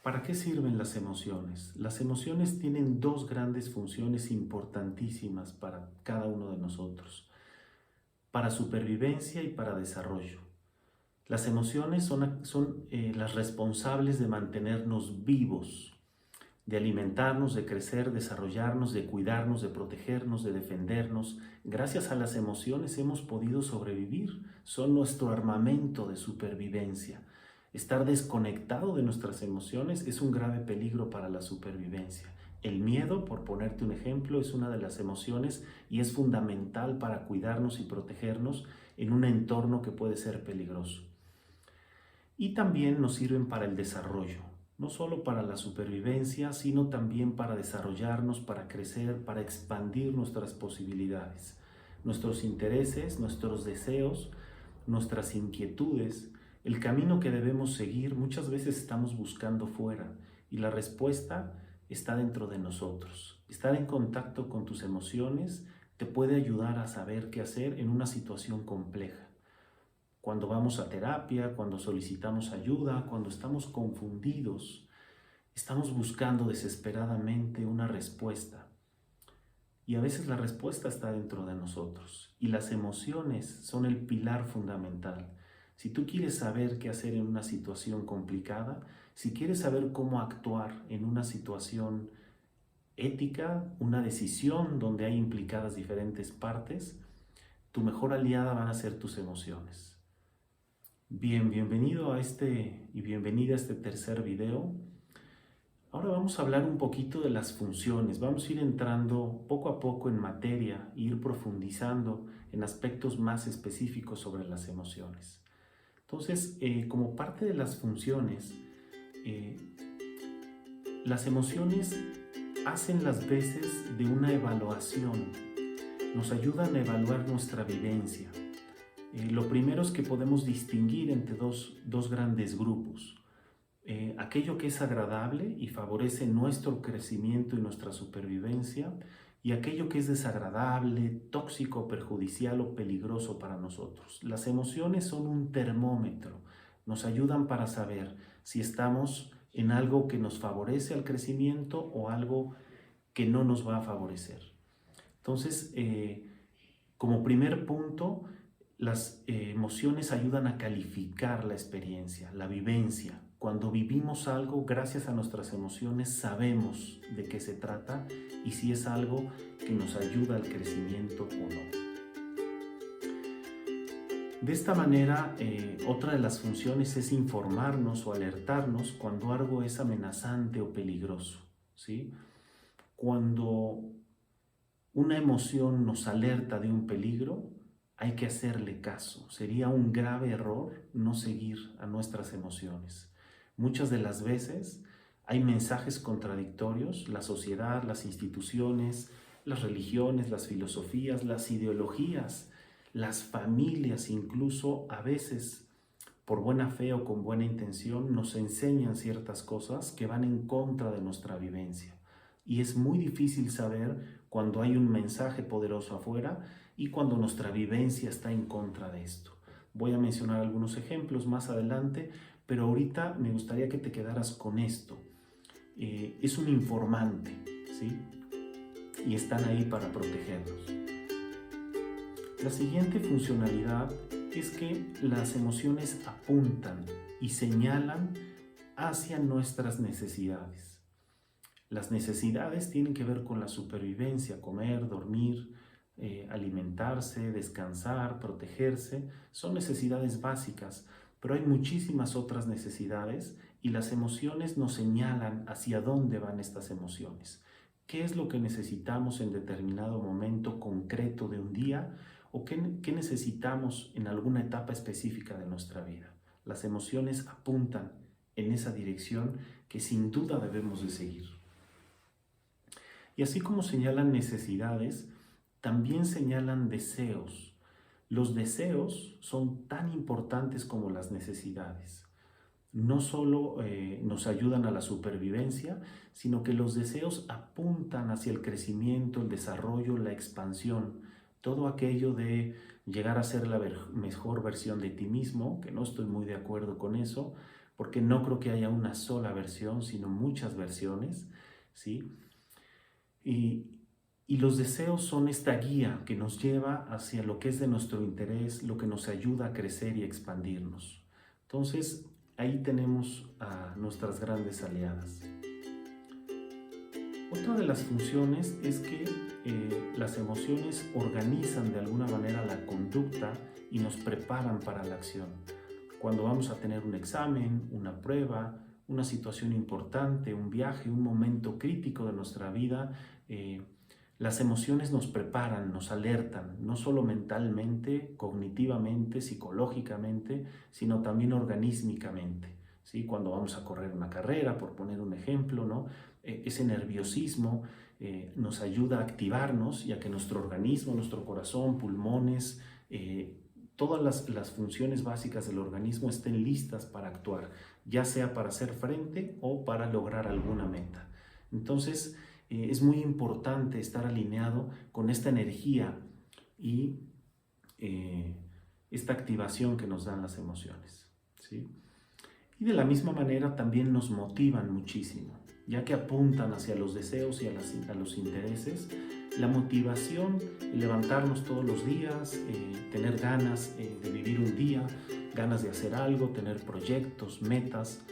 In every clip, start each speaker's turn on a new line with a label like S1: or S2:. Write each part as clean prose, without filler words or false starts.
S1: ¿Para qué sirven las emociones? Las emociones tienen dos grandes funciones importantísimas para cada uno de nosotros, para supervivencia y para desarrollo. Las emociones son las responsables de mantenernos vivos, de alimentarnos, de crecer, desarrollarnos, de cuidarnos, de protegernos, de defendernos. Gracias a las emociones hemos podido sobrevivir. Son nuestro armamento de supervivencia. Estar desconectado de nuestras emociones es un grave peligro para la supervivencia. El miedo, por ponerte un ejemplo, es una de las emociones y es fundamental para cuidarnos y protegernos en un entorno que puede ser peligroso. Y también nos sirven para el desarrollo, no solo para la supervivencia, sino también para desarrollarnos, para crecer, para expandir nuestras posibilidades, nuestros intereses, nuestros deseos, nuestras inquietudes. El camino que debemos seguir muchas veces estamos buscando fuera y la respuesta está dentro de nosotros. Estar en contacto con tus emociones te puede ayudar a saber qué hacer en una situación compleja. Cuando vamos a terapia, cuando solicitamos ayuda, cuando estamos confundidos, estamos buscando desesperadamente una respuesta. Y a veces la respuesta está dentro de nosotros. Y las emociones son el pilar fundamental. Si tú quieres saber qué hacer en una situación complicada, si quieres saber cómo actuar en una situación ética, una decisión donde hay implicadas diferentes partes, tu mejor aliada van a ser tus emociones. Bien, bienvenido a y bienvenida a este tercer video. Ahora vamos a hablar un poquito de las funciones. Vamos a ir entrando poco a poco en materia e ir profundizando en aspectos más específicos sobre las emociones. Entonces, como parte de las funciones, eh, las emociones hacen las veces de una evaluación. Nos ayudan a evaluar nuestra vivencia. Lo primero es que podemos distinguir entre dos grandes grupos. Aquello que es agradable y favorece nuestro crecimiento y nuestra supervivencia, y aquello que es desagradable, tóxico, perjudicial o peligroso para nosotros. Las emociones son un termómetro, nos ayudan para saber si estamos en algo que nos favorece al crecimiento o algo que no nos va a favorecer. Entonces, como primer punto, las emociones ayudan a calificar la experiencia, la vivencia. Cuando vivimos algo, gracias a nuestras emociones, sabemos de qué se trata y si es algo que nos ayuda al crecimiento o no. De esta manera, otra de las funciones es informarnos o alertarnos cuando algo es amenazante o peligroso, ¿sí? Cuando una emoción nos alerta de un peligro, hay que hacerle caso. Sería un grave error no seguir a nuestras emociones. Muchas de las veces hay mensajes contradictorios. La sociedad, las instituciones, las religiones, las filosofías, las ideologías, las familias incluso a veces por buena fe o con buena intención nos enseñan ciertas cosas que van en contra de nuestra vivencia. Y es muy difícil saber cuando hay un mensaje poderoso afuera y cuando nuestra vivencia está en contra de esto. Voy a mencionar algunos ejemplos más adelante, pero ahorita me gustaría que te quedaras con esto. Es un informante, ¿sí? Y están ahí para protegernos. La siguiente funcionalidad es que las emociones apuntan y señalan hacia nuestras necesidades. Las necesidades tienen que ver con la supervivencia, comer, dormir, alimentarse, descansar, protegerse. Son necesidades básicas, pero hay muchísimas otras necesidades y las emociones nos señalan hacia dónde van estas emociones. ¿Qué es lo que necesitamos en determinado momento concreto de un día o qué necesitamos en alguna etapa específica de nuestra vida? Las emociones apuntan en esa dirección que sin duda debemos de seguir. Y así como señalan necesidades, también señalan deseos. Los deseos son tan importantes como las necesidades. No solo nos ayudan a la supervivencia, sino que los deseos apuntan hacia el crecimiento, el desarrollo, la expansión, todo aquello de llegar a ser la mejor versión de ti mismo, que no estoy muy de acuerdo con eso, porque no creo que haya una sola versión, sino muchas versiones, ¿sí? Y, y los deseos son esta guía que nos lleva hacia lo que es de nuestro interés, lo que nos ayuda a crecer y expandirnos. Entonces, ahí tenemos a nuestras grandes aliadas. Otra de las funciones es que las emociones organizan de alguna manera la conducta y nos preparan para la acción. Cuando vamos a tener un examen, una prueba, una situación importante, un viaje, un momento crítico de nuestra vida, las emociones nos preparan, nos alertan, no solo mentalmente, cognitivamente, psicológicamente, sino también organísmicamente, ¿sí? Cuando vamos a correr una carrera, por poner un ejemplo, ¿no? Ese nerviosismo nos ayuda a activarnos y a que nuestro organismo, nuestro corazón, pulmones, todas las funciones básicas del organismo estén listas para actuar, ya sea para hacer frente o para lograr alguna meta. Entonces, es muy importante estar alineado con esta energía y esta activación que nos dan las emociones, ¿sí? Y de la misma manera también nos motivan muchísimo, ya que apuntan hacia los deseos y a los intereses. La motivación, levantarnos todos los días, tener ganas de vivir un día, ganas de hacer algo, tener proyectos, metas,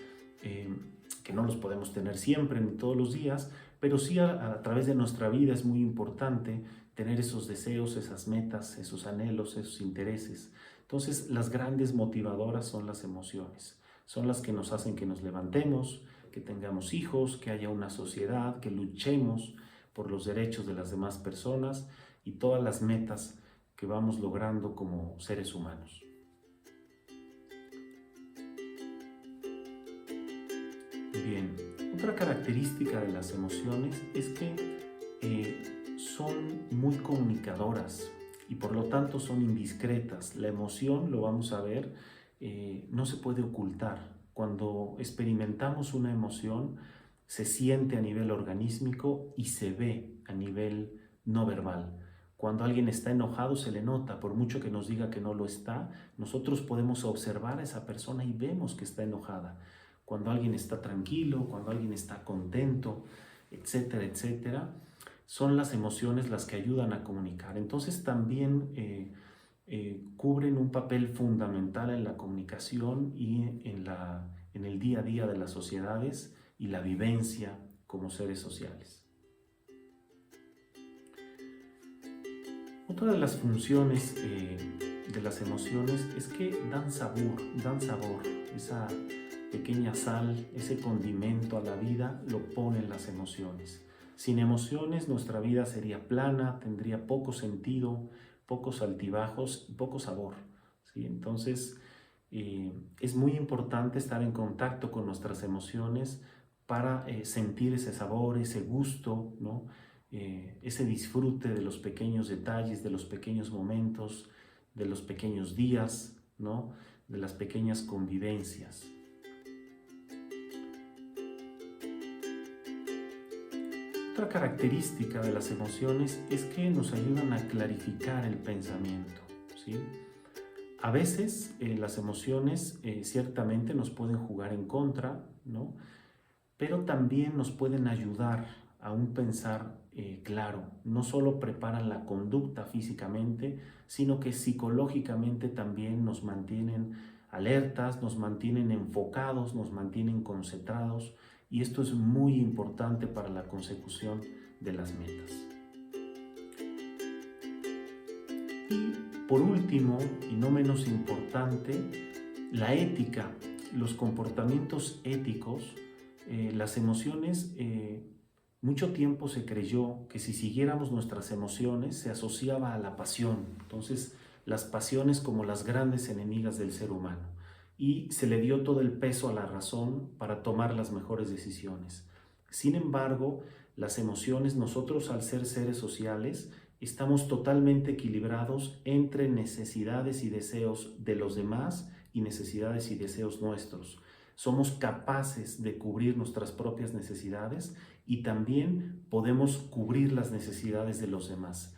S1: que no los podemos tener siempre ni todos los días, pero sí a través de nuestra vida es muy importante tener esos deseos, esas metas, esos anhelos, esos intereses. Entonces, las grandes motivadoras son las emociones. Son las que nos hacen que nos levantemos, que tengamos hijos, que haya una sociedad, que luchemos por los derechos de las demás personas y todas las metas que vamos logrando como seres humanos. Bien, otra característica de las emociones es que son muy comunicadoras y por lo tanto son indiscretas. La emoción, lo vamos a ver, no se puede ocultar. Cuando experimentamos una emoción, se siente a nivel organísmico y se ve a nivel no verbal. Cuando alguien está enojado se le nota, por mucho que nos diga que no lo está, nosotros podemos observar a esa persona y vemos que está enojada. Cuando alguien está tranquilo, cuando alguien está contento, etcétera, etcétera, son las emociones las que ayudan a comunicar. Entonces también cubren un papel fundamental en la comunicación y en el día a día de las sociedades y la vivencia como seres sociales. Otra de las funciones de las emociones es que dan sabor, esa pequeña sal, ese condimento a la vida lo ponen las emociones. Sin emociones nuestra vida sería plana, tendría poco sentido, pocos altibajos y poco sabor, ¿sí? Entonces, es muy importante estar en contacto con nuestras emociones para sentir ese sabor, ese gusto, ¿no? Ese disfrute de los pequeños detalles, de los pequeños momentos, de los pequeños días, ¿no? De las pequeñas convivencias. Otra característica de las emociones es que nos ayudan a clarificar el pensamiento, ¿sí? A veces las emociones ciertamente nos pueden jugar en contra, ¿no? Pero también nos pueden ayudar a un pensar claro. No solo preparan la conducta físicamente, sino que psicológicamente también nos mantienen alertas, nos mantienen enfocados, nos mantienen concentrados. Y esto es muy importante para la consecución de las metas. Y por último, y no menos importante, la ética, los comportamientos éticos, las emociones. Mucho tiempo se creyó que si siguiéramos nuestras emociones se asociaba a la pasión. Entonces, las pasiones como las grandes enemigas del ser humano. Y se le dio todo el peso a la razón para tomar las mejores decisiones. Sin embargo, las emociones, nosotros al ser seres sociales, estamos totalmente equilibrados entre necesidades y deseos de los demás y necesidades y deseos nuestros. Somos capaces de cubrir nuestras propias necesidades y también podemos cubrir las necesidades de los demás.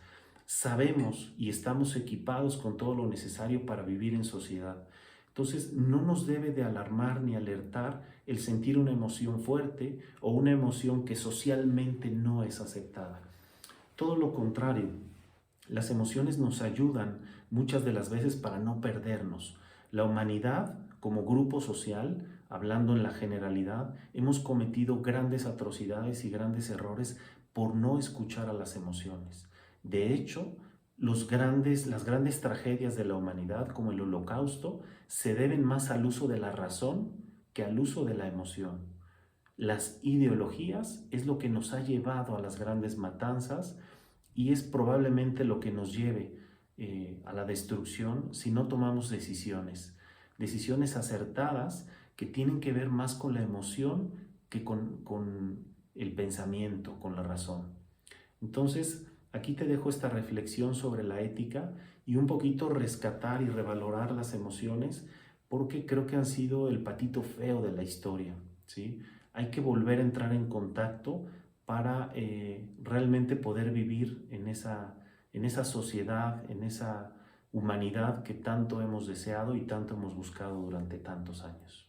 S1: sabemos y estamos equipados con todo lo necesario para vivir en sociedad. Entonces, no nos debe de alarmar ni alertar el sentir una emoción fuerte o una emoción que socialmente no es aceptada. Todo lo contrario, las emociones nos ayudan muchas de las veces para no perdernos. La humanidad, como grupo social, hablando en la generalidad, hemos cometido grandes atrocidades y grandes errores por no escuchar a las emociones. De hecho, las grandes tragedias de la humanidad, como el Holocausto, se deben más al uso de la razón que al uso de la emoción. Las ideologías es lo que nos ha llevado a las grandes matanzas y es probablemente lo que nos lleve a la destrucción si no tomamos decisiones acertadas que tienen que ver más con la emoción que con el pensamiento, con la razón. Entonces, aquí te dejo esta reflexión sobre la ética y un poquito rescatar y revalorar las emociones porque creo que han sido el patito feo de la historia, ¿sí? Hay que volver a entrar en contacto para realmente poder vivir en esa sociedad, en esa humanidad que tanto hemos deseado y tanto hemos buscado durante tantos años.